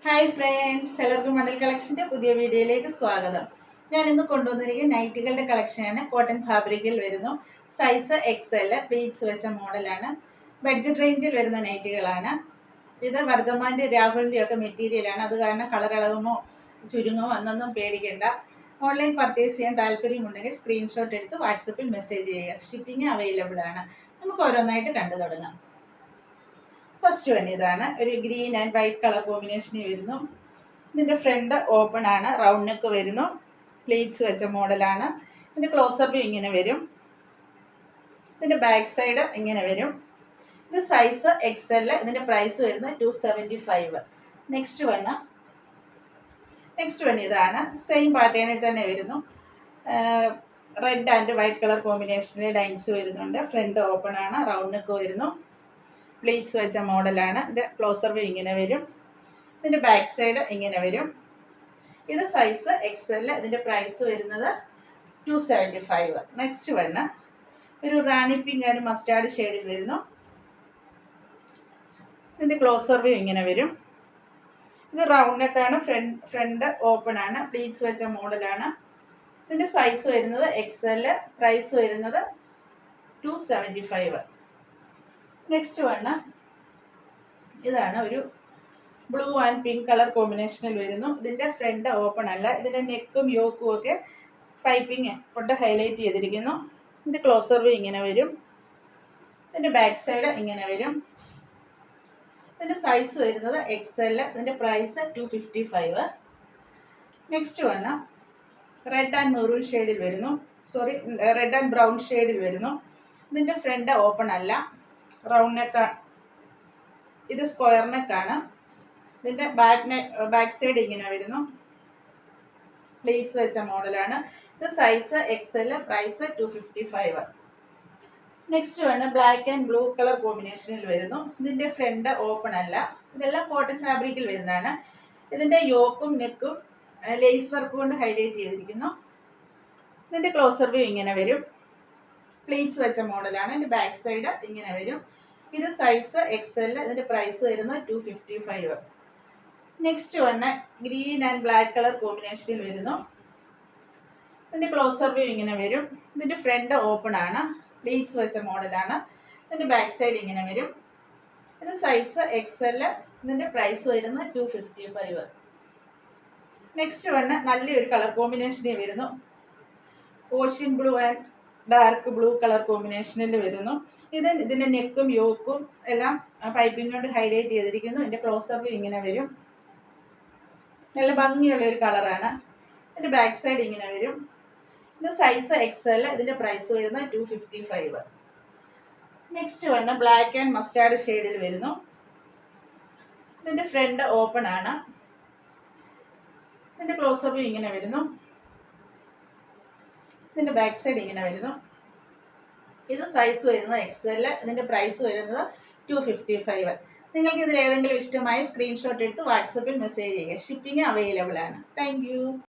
Hi friends, എല്ലാവർക്കും മണ്ടൽ കളക്ഷൻ്റെ പുതിയ വീഡിയോയിലേക്ക് സ്വാഗതം. ഞാൻ ഇന്ന് കൊണ്ടുവന്നിരിക്കുന്ന നൈറ്റുകളുടെ കളക്ഷനാണ്. കോട്ടൺ ഫാബ്രിക്കിൽ വരുന്നു. സൈസ് XL, പ്ലീറ്റ്സ് വെച്ച മോഡലാണ്. ബഡ്ജറ്റ് റേഞ്ചിൽ വരുന്ന നൈറ്റുകളാണ്. ഇത് വർദ്ധമാൻ്റെ രാഹുലിൻ്റെ ഒക്കെ മെറ്റീരിയലാണ്. അത് കാരണം കളർ ഇളകുമോ ചുരുങ്ങുമോ എന്നൊന്നും പേടിക്കേണ്ട. ഓൺലൈൻ പർച്ചേസ് ചെയ്യാൻ താല്പര്യമുണ്ടെങ്കിൽ സ്ക്രീൻഷോട്ട് എടുത്ത് വാട്സപ്പിൽ മെസ്സേജ് ചെയ്യുക. ഷിപ്പിംഗ് അവൈലബിൾ ആണ്. നമുക്ക് ഓരോന്നായിട്ട് കണ്ടു തുടങ്ങാം. ഫസ്റ്റ് വൺ ഇതാണ്. ഒരു ഗ്രീൻ ആൻഡ് വൈറ്റ് കളർ കോമ്പിനേഷനിൽ വരുന്നു. ഇതിൻ്റെ ഫ്രണ്ട് ഓപ്പൺ ആണ്, റൗണ്ട് നെക്ക് വരുന്നു, പ്ലീറ്റ്സ് വെച്ച മോഡലാണ്. ഇതിൻ്റെ ക്ലോസർ വ്യൂ ഇങ്ങനെ വരും. ഇതിൻ്റെ ബാക്ക് സൈഡ് ഇങ്ങനെ വരും. ഇത് സൈസ് XL. ഇതിൻ്റെ പ്രൈസ് വരുന്നത് 275. നെക്സ്റ്റ് വൺ ഇതാണ്. സെയിം പാറ്റേണിൽ തന്നെ വരുന്നു. റെഡ് ആൻഡ് വൈറ്റ് കളർ കോമ്പിനേഷനിൽ ലൈൻസ് വരുന്നുണ്ട്. ഫ്രണ്ട് ഓപ്പൺ ആണ്, റൗണ്ട് നെക്ക് വരുന്നു, പ്ലീറ്റ്സ് വെച്ച മോഡലാണ്. ഇതിൻ്റെ ക്ലോസർ വ്യൂ ഇങ്ങനെ വരും. ഇതിൻ്റെ ബാക്ക് സൈഡ് ഇങ്ങനെ വരും. ഇത് സൈസ് XL. ഇതിൻ്റെ പ്രൈസ് വരുന്നത് 275. നെക്സ്റ്റ് വണ്ണ് ഒരു റാണി പിങ്ക് ആൻഡ് മസ്റ്റാർഡ് ഷെയ്ഡിൽ വരുന്നു. ഇതിൻ്റെ ക്ലോസർ വ്യൂ ഇങ്ങനെ വരും. ഇത് റൗണ്ട് നെക്കാണ്, ഫ്രണ്ട് ഓപ്പൺ ആണ്, പ്ലീറ്റ്സ് വെച്ച മോഡലാണ്. ഇതിൻ്റെ സൈസ് വരുന്നത് XL. പ്രൈസ് വരുന്നത് 275. നെക്സ്റ്റ് വണ്ണ് ഇതാണ്. ഒരു ബ്ലൂ ആൻഡ് പിങ്ക് കളർ കോമ്പിനേഷനിൽ വരുന്നു. ഇതിൻ്റെ ഫ്രണ്ട് ഓപ്പൺ അല്ല. ഇതിൻ്റെ നെക്കും യോക്കും ഒക്കെ പൈപ്പിങ് കൊണ്ട് ഹൈലൈറ്റ് ചെയ്തിരിക്കുന്നു. ഇതിൻ്റെ ക്ലോസർ വ്യൂ ഇങ്ങനെ വരും. ഇതിൻ്റെ ബാക്ക് സൈഡ് ഇങ്ങനെ വരും. ഇതിൻ്റെ സൈസ് വരുന്നത് XL. ഇതിൻ്റെ price 255. Next one red and maroon ഷെയ്ഡിൽ വരുന്നു. റെഡ് ആൻഡ് ബ്രൗൺ ഷെയ്ഡിൽ വരുന്നു. ഇതിൻ്റെ ഫ്രണ്ട് ഓപ്പൺ അല്ല, റൗണ്ട് നെക്ക്. ഇത് സ്ക്വയർ നെക്കാണ്. ഇതിൻ്റെ ബാക്ക് സൈഡ് ഇങ്ങനെ വരുന്നു, പ്ലീറ്റ്സ് വെച്ച മോഡലാണ്. ഇത് size XL. Price 255. Next one black and blue colour കോമ്പിനേഷനിൽ വരുന്നു. ഇതിൻ്റെ ഫ്രണ്ട് ഓപ്പൺ അല്ല. ഇതെല്ലാം കോട്ടൺ ഫാബ്രിക്കിൽ വരുന്നതാണ്. ഇതിൻ്റെ യോക്കും നെക്കും ലേസ് വർക്ക് കൊണ്ട് ഹൈലൈറ്റ് ചെയ്തിരിക്കുന്നു. ഇതിൻ്റെ ക്ലോസർ വ്യൂ ഇങ്ങനെ വരും. പ്ലീറ്റ്സ് വെച്ച മോഡലാണ്. ഇതിൻ്റെ ബാക്ക് സൈഡ് ഇങ്ങനെ വരും. ഇത് സൈസ് XL. ഇതിൻ്റെ പ്രൈസ് വരുന്നത് 255. Next one green and black colour കോമ്പിനേഷനിൽ വരുന്നു. ഇതിൻ്റെ ക്ലോസർ വ്യൂ ഇങ്ങനെ വരും. ഇതിൻ്റെ ഫ്രണ്ട് ഓപ്പൺ ആണ്, പ്ലീറ്റ്സ് വെച്ച മോഡലാണ്. ഇതിൻ്റെ ബാക്ക് സൈഡ് ഇങ്ങനെ വരും. ഇത് സൈസ് XL. ഇതിൻ്റെ പ്രൈസ് വരുന്നത് 255. നെക്സ്റ്റ് വണ് നല്ലൊരു കളർ കോമ്പിനേഷനിൽ വരുന്നു. Ocean blue and dark blue colour കോമ്പിനേഷനിൽ വരുന്നു. ഇതിൻ്റെ നെക്കും യോക്കും എല്ലാം പൈപ്പിംഗ് കൊണ്ട് ഹൈലൈറ്റ് ചെയ്തിരിക്കുന്നു. ഇതിൻ്റെ ക്ലോസർ വ്യൂ ഇങ്ങനെ വരും. നല്ല ഭംഗിയുള്ള ഒരു കളറാണ്. ഇതിൻ്റെ ബാക്ക് സൈഡ് ഇങ്ങനെ വരും. ഇത് സൈസ് XL. ഇതിൻ്റെ പ്രൈസ് വരുന്നത് 255. നെക്സ്റ്റ് വന്ന് ബ്ലാക്ക് ആൻഡ് മസ്റ്റാർഡ് ഷെയ്ഡിൽ വരുന്നു. ഇതിൻ്റെ ഫ്രണ്ട് ഓപ്പൺ ആണ്. ഇതിൻ്റെ ക്ലോസർ വ്യൂ ഇങ്ങനെ വരുന്നു. ഇതിൻ്റെ ബാക്ക് സൈഡ് ഇങ്ങനെ വരുന്നു. ഇത് സൈസ് വരുന്നത് XL. ഇതിൻ്റെ പ്രൈസ് വരുന്നത് 255. നിങ്ങൾക്ക് ഇതിൽ ഏതെങ്കിലും ഇഷ്ടമായ സ്ക്രീൻഷോട്ട് എടുത്ത് വാട്സപ്പിൽ മെസ്സേജ് ചെയ്യുക. ഷിപ്പിംഗ് അവൈലബിൾ ആണ്. താങ്ക്